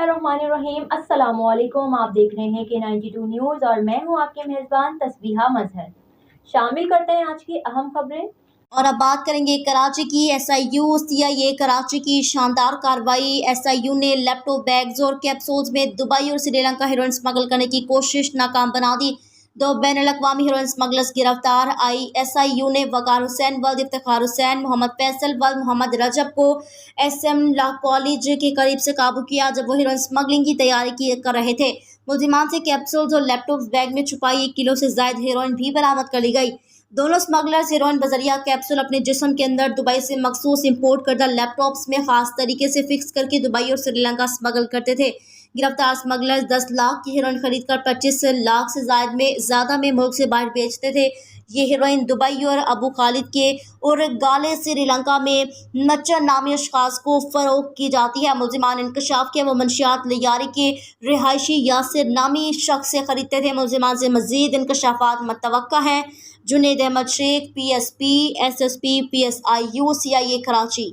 बिस्मिल्लाहिर्रहमानिर्रहीम। अस्सलामुअलैकुम। आप देख रहे हैं K92 न्यूज़ और मैं हूं आपके मेज़बान तस्बीहा मजहर। शामिल करते हैं आज की अहम खबरें। और अब बात करेंगे कराची की। SIU CIA कराची की शानदार कार्रवाई। SIU ने लैपटॉप, बैग्स और कैप्सूल्स में दुबई और श्रीलंका हेरोइन स्मगल करने की कोशिश नाकाम बना दी। 2 बैनुल-अक़वामी हेरोइन स्मगलर्स गिरफ्तार। SIU ने वकार हुसैन वल्द इफ्तिखार हुसैन, मोहम्मद फैसल वल्द मोहम्मद रजब को SM लॉ कॉलेज के करीब से काबू किया जब वो हेरोइन स्मगलिंग की तैयारी कर रहे थे। मुल्जिमान से कैप्सूल्स और लैपटॉप बैग में छुपाई 1 किलो से ज्यादा हेरोइन भी बरामद कर ली गई। दोनों स्मगलर्स हेरोइन बजरिया कैप्सूल अपने जिस्म के अंदर दुबई से मखसूस इंपोर्ट करदा लैपटॉप्स में खास तरीके से फिक्स करके दुबई और श्रीलंका स्मगल करते थे। गिरफ्तार स्मगलर्स 10 लाख की हेरोइन खरीद कर 25 लाख से ज्यादा में मुल्क से बाहर बेचते थे। ये हेरोइन दुबई और अबू खालिद के और गाले श्रीलंका में नच्चर नामी अशखास को फरोख्त की जाती है। मुल्जिमान इंकशाफ के वो मंशियात लियारी के रिहायशी यासिर नामी शख्स से खरीदते थे। मुल्जिमान से मजीद इंकशाफात मुतवक्का है। Junaid Ahmad Sheikh, PSP, SSP, PSIU, CIA Karachi.